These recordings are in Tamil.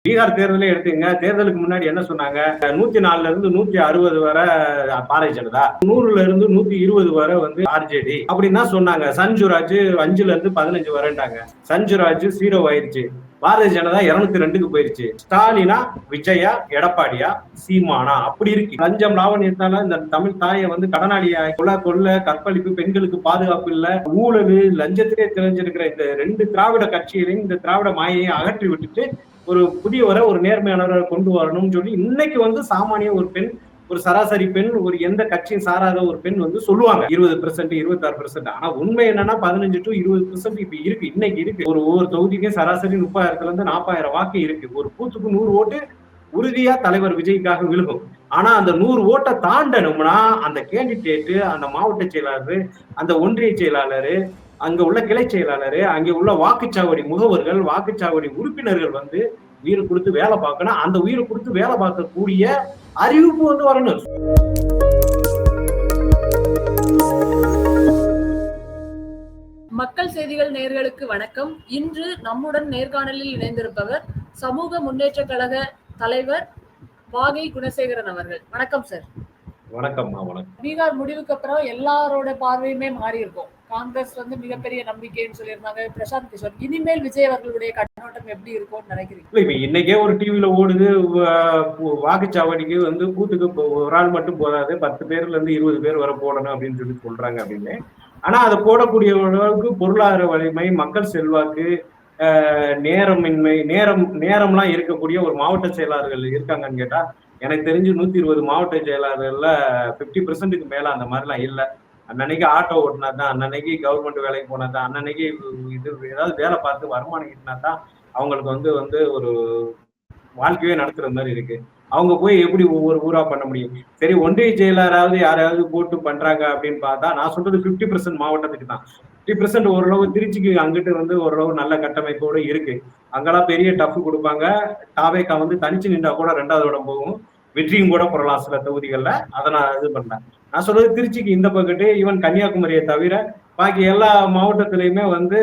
பீகார் தேர்தலே எடுத்துங்க. தேர்தலுக்கு முன்னாடி என்ன சொன்னாங்க? 104ல இருந்து 160 வரை பாரதிய ஜனதா, 100ல இருந்து 120 வரை வந்து ஆர்ஜேடி அப்படின்னு தான் சொன்னாங்க. சஞ்சுராஜ் 5ல இருந்து 15 வரேன்டாங்க. சஞ்சுராஜ் 0 ஆயிருச்சு. பாரதிய ஜனதா 202க்கு போயிருச்சு. ஸ்டாலினா, விஜயா, எடப்பாடியா, சீமானா அப்படி இருக்கு. லஞ்சம் லாவணியத்தால இந்த தமிழ் தாயை வந்து கடனாளியா கொள்ள கற்பழிப்பு, பெண்களுக்கு பாதுகாப்பு இல்ல, ஊழல், லஞ்சத்திலே தெரிஞ்சிருக்கிற இந்த 2 திராவிட கட்சிகளையும் இந்த திராவிட மாயையும் அகற்றி விட்டுட்டு ஒரு புதியவரை ஒரு நேர்மையானவரை கொண்டு வரணும்னு சொல்லி இன்னைக்கு வந்து சாமானிய ஒரு பெண், ஒரு சராசரி பெண், ஒரு எந்த கட்சியும் சாராத ஒரு பெண் வந்து சொல்லுவாங்க 20%, 26%. ஆனா உண்மை என்னன்னா 15 to 20% இப்ப இருக்கு. இன்னைக்கு இருக்கு. ஒவ்வொரு தொகுதிக்கும் சராசரி 30,000 இருந்து 40,000 வாக்கு இருக்கு. ஒரு பூத்துக்கு 100 ஓட்டு உறுதியா தலைவர் விஜய்க்காக விழுகும். ஆனா அந்த 100 ஓட்டை தாண்டணும்னா அந்த கேண்டிடேட், அந்த மாவட்ட செயலாளர், அந்த ஒன்றிய செயலாளர், அங்க உள்ள கிளை செயலாளர், அங்கே உள்ள வாக்குச்சாவடி முகவர்கள், வாக்குச்சாவடி உறுப்பினர்கள் வந்து உயிரை கொடுத்து வேலை பார்க்கணும். அந்த உயிரை கொடுத்து வேலை பார்க்கக்கூடிய அறிவிப்பு வந்து வரணும். மக்கள் செய்திகள் நேயர்களுக்கு வணக்கம். இன்று நம்முடன் நேர்காணலில் இணைந்திருப்பவர் சமூக முன்னேற்ற கழக தலைவர் வாகை குணசேகரன் அவர்கள். வணக்கம் சார். வணக்கம். வணக்கம். பீகார் முடிவுக்கு அப்புறம் எல்லாரோட பார்வையுமே மாறி இருக்கும். காங்கிரஸ் வந்து மிகப்பெரிய நம்பிக்கைன்னு சொல்லியிருந்தாங்க. பிரசாந்த் கிஷோர், இனிமேல் விஜய் அவர்களுடைய கண்ணோட்டம் எப்படி இருக்கும்னு நினைக்கிறீங்க? இன்னைக்கே ஒரு டிவில ஓடுது, வாக்குச்சாவடிக்கு வந்து பூத்துக்கு ஒரு ஆள் மட்டும் போதாது, 10 பேர்ல இருந்து 20 பேர் வர போடணும் அப்படின்னு சொல்லி சொல்றாங்க அப்படின்னு. ஆனா அதை போடக்கூடிய அளவுக்கு பொருளாதார வலிமை, மக்கள் செல்வாக்கு, நேரமின்மை, நேரம்லாம் இருக்கக்கூடிய ஒரு மாவட்ட செயலாளர்கள் இருக்காங்கன்னு கேட்டா எனக்கு தெரிஞ்சு 120 மாவட்ட செயலாளர்கள்ல 50%க்கு மேல அந்த மாதிரிலாம் இல்லை. அன்னன்னைக்கு ஆட்டோ ஓட்டினா தான், அன்னன்னைக்கு கவர்மெண்ட் வேலைக்கு போனா தான், அன்னன்னைக்கு இது ஏதாவது வேலை பார்த்து வருமானம் ஈட்டினா தான் அவங்களுக்கு வந்து வந்து ஒரு வாழ்க்கையே நடத்துற மாதிரி இருக்கு. அவங்க போய் எப்படி ஒவ்வொரு ஊரா பண்ண முடியும்? சரி, ஒன்றிய செயலாளராவது யாராவது போட்டு பண்றாங்க அப்படின்னு பார்த்தா நான் சொல்றது 50% மாவட்டத்துக்கு தான். 50% ஓரளவு திருச்சிக்கு அங்கிட்டு வந்து ஓரளவு நல்ல கட்டமைப்போடு இருக்கு. அங்கெல்லாம் பெரிய டஃப் கொடுப்பாங்க. தாவேக்கா வந்து தனிச்சு நின்றா கூட 2வது இடம் போகும், வெற்றியும் கூட பெறலாம் சில தொகுதிகளில். அதை நான் இது பண்ணேன். நான் சொல்றது திருச்சிக்கு இந்த பக்கத்து, ஈவன் கன்னியாகுமரியை தவிர பாக்கி எல்லா மாவட்டத்திலையுமே வந்து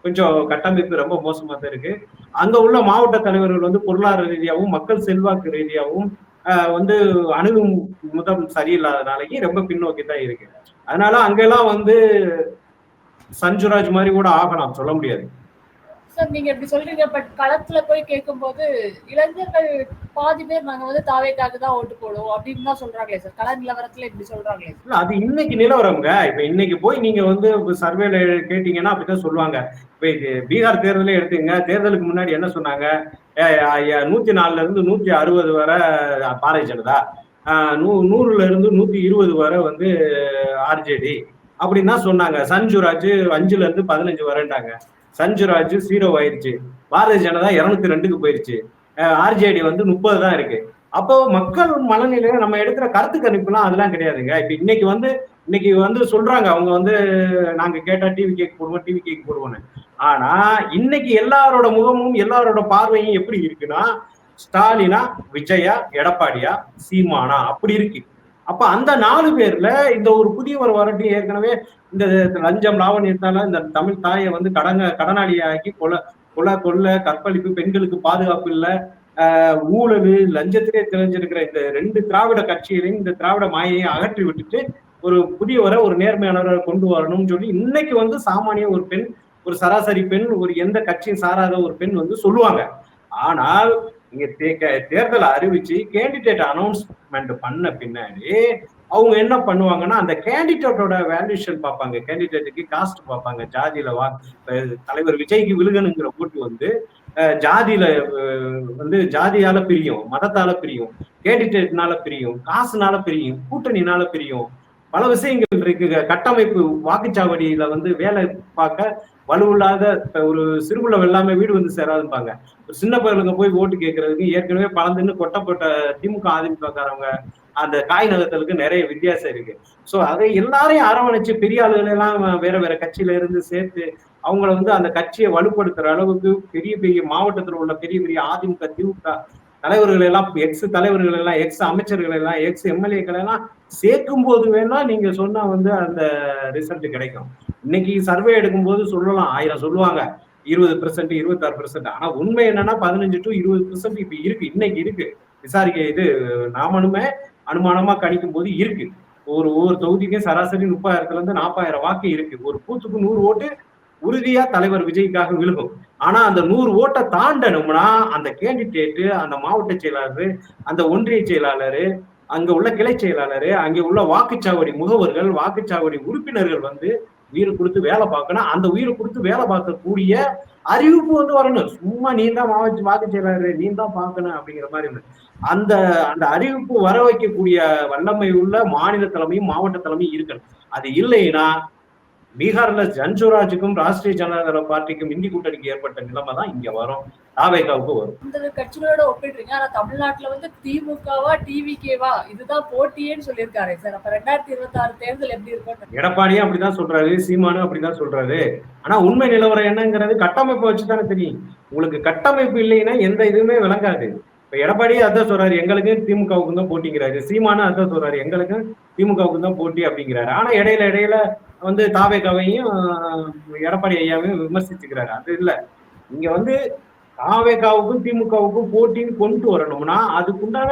கொஞ்சம் கட்டமைப்பு ரொம்ப மோசமா தான் இருக்கு. அங்க உள்ள மாவட்ட தலைவர்கள் வந்து பொருளாதார ரீதியாகவும் மக்கள் செல்வாக்கு ரீதியாகவும் வந்து முதம் சரியில்லாதனாலேயே ரொம்ப பின்னோக்கி தான் இருக்கு. அதனால அங்கெல்லாம் வந்து சஞ்சுராஜ் மாதிரி கூட ஆகலாம், சொல்ல முடியாது. சார், நீங்க எப்படி சொல்றீங்க, பட் களத்துல போய் கேட்கும்போது இளைஞர்கள் பாதி பேர் நாங்க வந்து தாவேக்காக தான் ஓட்டு போடுவோம் அப்படின்னு தான் சொல்றாங்களே சார். கள நிலவரத்துல இப்படி சொல்றாங்களே. இல்ல, அது இன்னைக்கு நிலவரம்ங்க. இப்ப இன்னைக்கு போய் நீங்க வந்து சர்வேல கேட்டீங்கன்னா அப்படிதான் சொல்லுவாங்க. இப்ப பீகார் தேர்தலே எடுத்துங்க. தேர்தலுக்கு முன்னாடி என்ன சொன்னாங்க? 104ல இருந்து 160 வரை பாரதிய ஜனதா, 100ல இருந்து 120 வரை வந்து ஆர்ஜேடி அப்படின்னு தான் சொன்னாங்க. சஞ்சுராஜ் 5ல இருந்து 15 வரேன்டாங்க. சஞ்சுராஜ் 0 ஆயிருச்சு. பாரதிய ஜனதா 202க்கு போயிருச்சு. ஆர்ஜேடி வந்து 30 தான் இருக்கு. அப்போ மக்கள் மனநிலையில நம்ம எடுக்கிற கருத்து கணிப்புலாம் அதெல்லாம் கிடையாதுங்க. இப்ப இன்னைக்கு வந்து சொல்றாங்க அவங்க வந்து நாங்க கேட்டா டிவி கேக் போடுவோம், டிவி கேக் போடுவோம்னு. ஆனா இன்னைக்கு எல்லாரோட முகமும் எல்லாரோட பார்வையும் எப்படி இருக்குன்னா, ஸ்டாலினா, விஜயா, எடப்பாடியா, சீமானா அப்படி இருக்கு. அப்ப அந்த 4 பேர்ல இந்த ஒரு புதியவர் வரட்டி ஏற்கனவே இந்த லஞ்சம் லாவணியத்தால இந்த தமிழ் தாயை வந்து கடனாளியாக்கி கொள்ள கற்பழிப்பு, பெண்களுக்கு பாதுகாப்பு இல்ல, ஊழல், லஞ்சத்திலே தெரிஞ்சிருக்கிற இந்த 2 திராவிட கட்சிகளையும் இந்த திராவிட மாயையும் அகற்றி விட்டுட்டு ஒரு புதியவரை ஒரு நேர்மையானவரை கொண்டு வரணும்னு சொல்லி இன்னைக்கு வந்து சாமானிய ஒரு பெண், ஒரு சராசரி பெண், ஒரு எந்த கட்சியும் சாராத ஒரு பெண் வந்து சொல்லுவாங்க. ஆனால் இங்க தேர்தலை அறிவிச்சு கேண்டிடேட் அனௌன்ஸ்மெண்ட் பண்ண பின்னாடி அவங்க என்ன பண்ணுவாங்கன்னா அந்த கேண்டிடேட்டோட வேல்யூஷன் பார்ப்பாங்க. கேண்டிடேட்டுக்கு காஸ்ட் பார்ப்பாங்க. ஜாதியில தலைவர் விஜய்க்கு விழுகணுங்கிற ஓட்டு வந்து ஜாதியில வந்து ஜாதியால பிரியும், மதத்தால பிரியும், கேண்டிடேட்னால பிரியும், காசுனால பிரியும், கூட்டணினால பிரியும், பல விஷயங்கள் இருக்கு. கட்டமைப்பு வாக்குச்சாவடியில வந்து வேலை பார்க்க வலுவில்லாத ஒரு சிறுகுள்ள எல்லாமே வீடு வந்து சேராதுப்பாங்க. ஒரு சின்ன பயிலுங்க போய் ஓட்டு கேட்கறதுக்கு ஏற்கனவே பலந்துன்னு கொட்டப்பட்ட திமுக அதிமுகக்காரவங்க அந்த காய் நகர்த்தலுக்கு நிறைய வித்தியாசம் இருக்கு. சோ அதை எல்லாரையும் அரவணைச்சு பெரிய ஆளுகளை எல்லாம் வேற வேற கட்சியில இருந்து சேர்த்து அவங்கள வந்து அந்த கட்சியை வலுப்படுத்துற அளவுக்கு பெரிய பெரிய மாவட்டத்தில் உள்ள பெரிய பெரிய அதிமுக திமுக தலைவர்கள் எல்லாம், எக்ஸ் தலைவர்கள் எல்லாம், எக்ஸ் அமைச்சர்கள் எல்லாம், எக்ஸ் எம்எல்ஏக்கள் எல்லாம் சேர்க்கும் போது வேணா நீங்க சொன்னா வந்து அந்த ரிசல்ட் கிடைக்கும். இன்னைக்கு சர்வே எடுக்கும் போது சொல்லலாம், 1000 சொல்லுவாங்க. 20%, 26%. ஆனா உண்மை என்னன்னா 15 to 20% இப்ப இருக்கு, இன்னைக்கு இருக்கு. விசாரிக்க இது நாமளுமே அனுமானமா கணிக்கும் போது இருக்கு. ஒவ்வொரு தொகுதிக்கும் சராசரி 30,000 இருந்து 40,000 வாக்கு இருக்கு. ஒரு பூத்துக்கு 100 ஓட்டு உறுதியா தலைவர் விஜய்க்காக விழுகும். ஆனா அந்த 100 ஓட்டை தாண்டணும்னா அந்த கேண்டிடேட், அந்த மாவட்ட செயலாளர், அந்த ஒன்றிய செயலாளர், அங்க உள்ள கிளை செயலாளர், அங்கே உள்ள வாக்குச்சாவடி முகவர்கள், வாக்குச்சாவடி உறுப்பினர்கள் வந்து உயிரை கொடுத்து வேலை பார்க்கணும். அந்த உயிரை கொடுத்து வேலை பார்க்கக்கூடிய அறிவிப்பு வந்து வரணும். சும்மா நீ தான் வாக்கு செயலாளர், நீ தான் பார்க்கணும் அப்படிங்கிற மாதிரி இல்லை. அந்த அந்த அறிவிப்பு வர வைக்கக்கூடிய வல்லமை உள்ள மாநில தலைமையும் மாவட்ட தலைமையும் இருக்கணும். அது இல்லைன்னா பீகார்ல ஜன்சுராஜுக்கும் ராஷ்டிரிய ஜனதா பார்ட்டிக்கும் இந்தி கூட்டணிக்கு ஏற்பட்ட நிலைமை தான் இங்க வரும், தாவேகாவுக்கு வரும். இந்த கட்சிகளோட ஒப்பிடுறீங்க. ஆனா தமிழ்நாட்டுல வந்து திமுகவா டிவிகேவா இதுதான் போட்டியேன்னு சொல்லியிருக்காரு சார். அப்ப 2026 தேர்தல் எப்படி இருக்கும்? எடப்பாடியும் அப்படிதான் சொல்றாரு, சீமானும் அப்படிதான் சொல்றாரு. ஆனா உண்மை நிலவரம் என்னங்கிறது கட்டமைப்பை வச்சுதானே தெரியும். உங்களுக்கு கட்டமைப்பு இல்லைன்னா எந்த இதுவுமே விளங்காது. இப்ப எடப்பாடியே அதான் சொல்றாரு, எங்களுக்கு திமுகவுக்கு தான் போட்டிங்கிறாரு. சீமானும் அதான் சொல்றாரு, எங்களுக்கு திமுகவுக்கு தான் போட்டி அப்படிங்கிறாரு. ஆனா இடையில வந்து தாவேகாவையும் எடப்பாடி ஐயாவையும் விமர்சிச்சுக்கிறாரு. அது இல்ல, இங்க வந்து தாவேகாவுக்கும் திமுகவுக்கும் போட்டின்னு கொண்டு வரணும்னா அதுக்குண்டான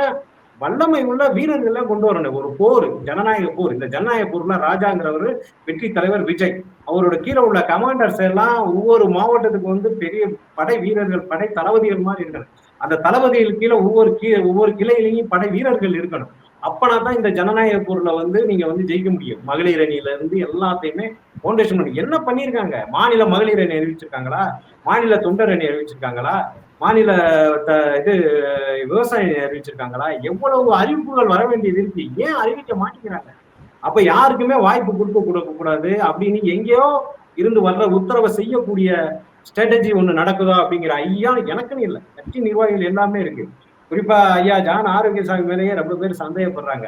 வல்லமை உள்ள வீரர்கள கொண்டு வரணும். ஒரு போர், ஜனநாயக போர். இந்த ஜனநாயக போர்ல ராஜாங்கிறவர் வெற்றி தலைவர் விஜய், அவரோட கீழே உள்ள கமாண்டர்ஸ் எல்லாம் ஒவ்வொரு மாவட்டத்துக்கு வந்து பெரிய படை வீரர்கள், படை தளபதிகள் மாதிரி இருக்கணும். அந்த தளபதிகள் கீழே ஒவ்வொரு கிளையிலையும் படை வீரர்கள் இருக்கணும். அப்பனா தான் இந்த ஜனநாயக போர்ல வந்து நீங்க வந்து ஜெயிக்க முடியும். மகளிர் அணியில இருந்து எல்லாத்தையுமே பவுண்டேஷன் பண்ணி என்ன பண்ணிருக்காங்க. மாநில மகளிர் அணி அறிவிச்சிருக்காங்களா? மாநில தொண்டர் அணி அறிவிச்சிருக்காங்களா? மாநில இது விவசாய அணி அறிவிச்சிருக்காங்களா? எவ்வளவு அறிவிப்புகள் வர வேண்டியது இருக்கு, ஏன் அறிவிக்க மாட்டேங்கிறாங்க? அப்ப யாருக்குமே வாய்ப்பு கொடுக்க கூடாது அப்படின்னு எங்கேயோ இருந்து வர்ற உத்தரவை செய்யக்கூடிய ஸ்ட்ராட்டஜி ஒண்ணு நடக்குதா அப்படிங்கிற ஐயா எனக்குன்னு இல்லை, கட்சி நிர்வாகிகள் எல்லாமே இருக்கு. குறிப்பா ஐயா ஜான் ஆரோக்கியசாமி மேலேயே ரொம்ப பேர் சந்தேகப்படுறாங்க.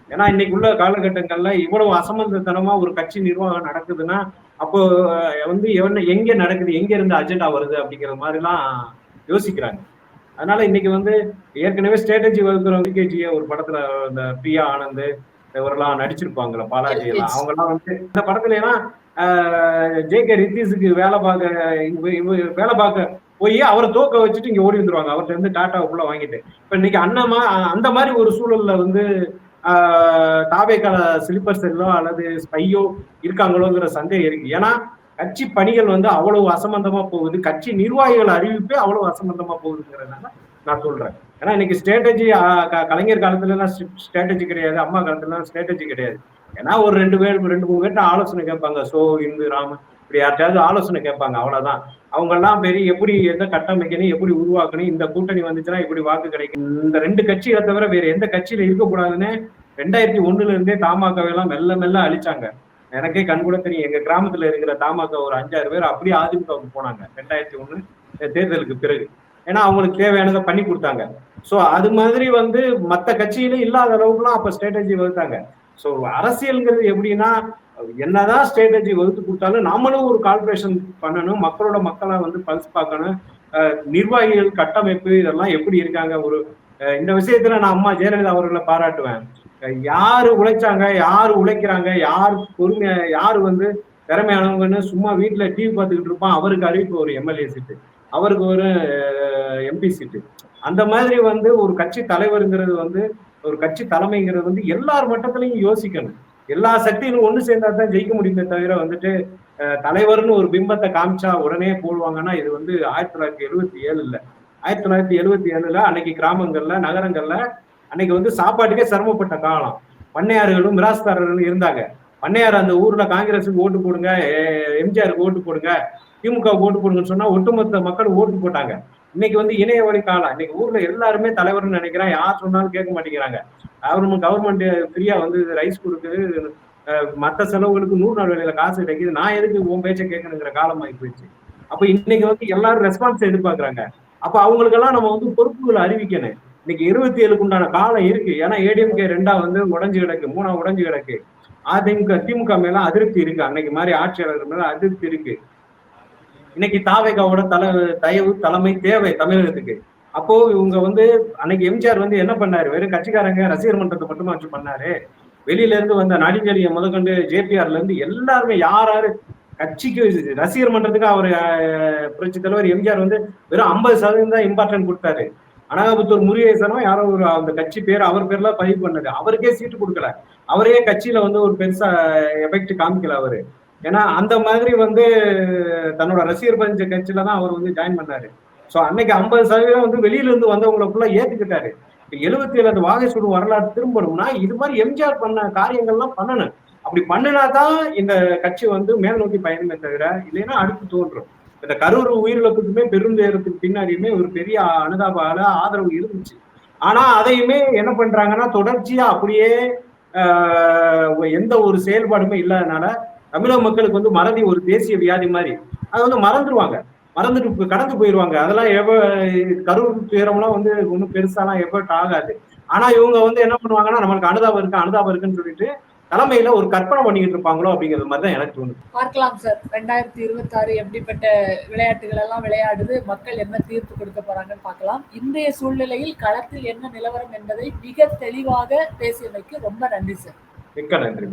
ஏன்னா இன்னைக்கு உள்ள காலகட்டங்கள்ல இவ்வளவு அசமந்தத்தனமா ஒரு கட்சி நிர்வாகம் நடக்குதுன்னா அப்போ வந்து எங்க நடக்குது, எங்க இருந்து அஜெண்டா வருது அப்படிங்கிற மாதிரி எல்லாம் யோசிக்கிறாங்க. அதனால இன்னைக்கு வந்து ஏற்கனவே ஸ்ட்ராட்டஜி வகுக்கிற விகேஜிய ஒரு படத்துல இந்த பிரியா ஆனந்த் இவரெல்லாம் நடிச்சிருப்பாங்களா, பாலாஜி எல்லாம், அவங்க எல்லாம் வந்து இந்த படத்துல எல்லாம் ஜே.கே. ரித்தீஷுக்கு வேலை பார்க்க போய் அவரை தோக்க வச்சுட்டு இங்க ஓடி வந்துருவாங்க. அவர்கிட்ட இருந்து டாட்டாவுக்குள்ள வாங்கிட்டு. இப்ப இன்னைக்கு அந்த மாதிரி ஒரு சூழல்ல வந்து தாவேக்கால ஸ்லிப்பர் செல்லோ அல்லது ஸ்பையோ இருக்காங்களோங்கிற சந்தேகம் இருக்கு. ஏன்னா கட்சி பணிகள் வந்து அவ்வளவு அசம்பந்தமா போகுது, கட்சி நிர்வாகிகள் அறிவிப்பே அவ்வளவு அசம்பந்தமா போகுதுங்கிறதுனால நான் சொல்றேன். ஏன்னா இன்னைக்கு ஸ்ட்ராட்டஜி கலைஞர் காலத்துல எல்லாம் ஸ்ட்ராட்டஜி கிடையாது, அம்மா காலத்துல எல்லாம் ஸ்ட்ராட்டஜி கிடையாது. ஏன்னா ஒரு 2-3 பேர்ட்ட ஆலோசனை கேட்பாங்க. இந்து ராமன் இப்படி யார்ட்டாவது ஆலோசனை கேட்பாங்க, அவ்வளவுதான். அவங்க எல்லாம் பெரிய எப்படி எந்த கட்டமைக்கணும், எப்படி உருவாக்கணும், இந்த கூட்டணி வந்துச்சுன்னா இப்படி வாக்கு கிடைக்கும், இந்த 2 கட்சிகளை தவிர வேற எந்த கட்சியில இருக்கக்கூடாதுன்னு 2001 இருந்தே தமாகவை எல்லாம் மெல்ல அழிச்சாங்க. எனக்கே கண்கூட தெரியும். எங்க கிராமத்துல இருக்கிற தமாக ஒரு 5-6 பேர் அப்படியே அதிமுகவுக்கு போனாங்க 2001 தேர்தலுக்கு பிறகு. ஏன்னா அவங்களுக்கு தேவையானதை பண்ணி கொடுத்தாங்க. சோ அது மாதிரி வந்து மத்த கட்சியில இல்லாத அளவுக்குலாம் அப்ப ஸ்ட்ராட்டஜி வகுத்தாங்க. சோ அரசியல்ங்கிறது எப்படின்னா என்னதான் ஸ்ட்ராட்டஜி வகுத்து கொடுத்தாலும் நாமளும் ஒரு கால்குலேஷன் பண்ணணும், மக்களா வந்து பல்ஸ் பார்க்கணும். நிர்வாகிகள் கட்டமைப்பு இதெல்லாம் எப்படி இருக்காங்க. ஒரு இந்த விஷயத்துல நான் அம்மா ஜெயலலிதா அவர்களை பாராட்டுவேன். யாரு உழைச்சாங்க, யாரு உழைக்கிறாங்க, யாரு வந்து திறமையானவங்கன்னு சும்மா வீட்டுல டிவி பார்த்துக்கிட்டு இருப்பான், அவருக்கு அறிவிப்பு ஒரு எம்எல்ஏ சீட்டு, அவருக்கு ஒரு எம்பி சீட்டு. அந்த மாதிரி வந்து ஒரு கட்சி தலைவருங்கிறது வந்து ஒரு கட்சி தலைமைங்கிறது வந்து எல்லார் மட்டத்திலையும் யோசிக்கணும். எல்லா சக்தியிலும் ஒண்ணு சேர்ந்தா தான் ஜெயிக்க முடியுமே தவிர வந்துட்டு தலைவர்னு ஒரு பிம்பத்தை காமிச்சா உடனே போடுவாங்கன்னா இது வந்து 1977 இல்ல, 1977 அன்னைக்கு கிராமங்கள்ல நகரங்கள்ல அன்னைக்கு வந்து சாப்பாட்டுக்கே சிரமப்பட்ட காலம். பண்ணையார்களும் மிராஸ்தாரர்களும் இருந்தாங்க. பண்ணையார் அந்த ஊர்ல காங்கிரஸுக்கு ஓட்டு போடுங்க, எம்ஜிஆருக்கு ஓட்டு போடுங்க, திமுக ஓட்டு போடுங்கன்னு சொன்னா ஒட்டுமொத்த மக்கள் ஓட்டு போட்டாங்க. இன்னைக்கு வந்து இணைய வழி காலம். இன்னைக்கு ஊர்ல எல்லாருமே தலைவர்னு நினைக்கிறான், யார் சொன்னாலும் கேட்க மாட்டேங்கிறாங்க. கவர்மெண்ட் ஃப்ரீயா வந்து ரைஸ் கொடுக்குது, மற்ற செலவுகளுக்கு 100 நாள் வேலையில காசு கிடைக்குது, நான் எதுக்கு உன் பேச்சை கேட்கணுங்கிற காலம் ஆகி போயிடுச்சு. அப்ப இன்னைக்கு வந்து எல்லாரும் ரெஸ்பான்ஸ் எதிர்பார்க்கறாங்க. அப்ப அவங்களுக்கெல்லாம் நம்ம வந்து பொறுப்புகளை அறிவிக்கணும். இன்னைக்கு 27க்கு உண்டான காலம் இருக்கு. ஏன்னா ஏடிஎம்கே 2 வந்து உடஞ்சு கிடக்கு, 3 உடஞ்சு கிடக்கு. திமுக மேல அதிருப்தி இருக்கு, அன்னைக்கு மாதிரி ஆட்சியாளர்கள் மேல அதிருப்தி இருக்கு. இன்னைக்கு தாவேகாவோட தயவு தலைமை தேவை தமிழகத்துக்கு. அப்போ இவங்க வந்து அன்னைக்கு எம்ஜிஆர் வந்து என்ன பண்ணாரு, வெறும் கட்சிக்காரங்க ரசிகர் மன்றத்தை மட்டுமா வச்சு பண்ணாரு. வெளியில இருந்து வந்த நடிகலியை முதற்கொண்டு ஜேபிஆர்ல இருந்து எல்லாருமே யாரு கட்சிக்கு ரசிகர் மன்றத்துக்கு அவர் புரட்சி தலைவர் எம்ஜிஆர் வந்து வெறும் 50% தான் இம்பார்ட்டன்ட் கொடுத்தாரு. அனகாபுத்தூர் முருகேசனும் யாரோ ஒரு அந்த கட்சி பேர் அவர் பேர்ல பதிவு பண்ணது. அவருக்கே சீட்டு கொடுக்கல. அவரே கட்சியில வந்து ஒரு பெருசா எஃபெக்ட் காமிக்கல அவரு. ஏன்னா அந்த மாதிரி வந்து தன்னோட ரசிகர் பஞ்ச கட்சியில தான் அவர் வந்து ஜாயின் பண்ணாரு. ஸோ அன்னைக்கு 50% வந்து வெளியில இருந்து வந்தவங்களை ஃபுல்லா ஏத்துக்கிட்டாரு. 77 அந்த வாகை சுடும் வரலாறு திரும்பணும்னா இது மாதிரி எம்ஜிஆர் பண்ண காரியங்கள்லாம் பண்ணணும். அப்படி பண்ணினா தான் இந்த கட்சி வந்து மேல் நோக்கி பயணமே தவிர இல்லைன்னா அடுத்து தோன்றும். இந்த கரூர் உயிரிழப்புக்குமே பெருந்தேறத்துக்கு பின்னாடியுமே ஒரு பெரிய அனுதாபால ஆதரவு இருந்துச்சு. ஆனா அதையுமே என்ன பண்றாங்கன்னா தொடர்ச்சியா அப்படியே எந்த ஒரு செயல்பாடுமே இல்லாதனால தமிழக மக்களுக்கு வந்து மறதி ஒரு தேசிய வியாதி மாதிரி அதை வந்து மறந்துடுவாங்க. மறந்துட்டு கடந்து போயிடுவாங்க. அதெல்லாம் கரூர் துயரம்லாம் வந்து ஒன்றும் பெருசாலாம் எஃபர்ட் ஆகாது. ஆனா இவங்க வந்து என்ன பண்ணுவாங்கன்னா நம்மளுக்கு அனுதாபம் இருக்குன்னு சொல்லிட்டு தலைமையில ஒரு கற்பனை பண்ணிக்கிட்டு இருப்பாங்களோ அப்படிங்கிறது மாதிரி தான் எனக்கு தோணுது. பார்க்கலாம் சார் 2026 எப்படிப்பட்ட விளையாட்டுகள் எல்லாம் விளையாடுது, மக்கள் என்ன தீர்ப்பு கொடுக்க போறாங்கன்னு பார்க்கலாம். இன்றைய சூழ்நிலையில் களத்தில் என்ன நிலவரம் என்பதை மிக தெளிவாக பேசியமைக்கு ரொம்ப நன்றி சார். மிக்க நன்றி.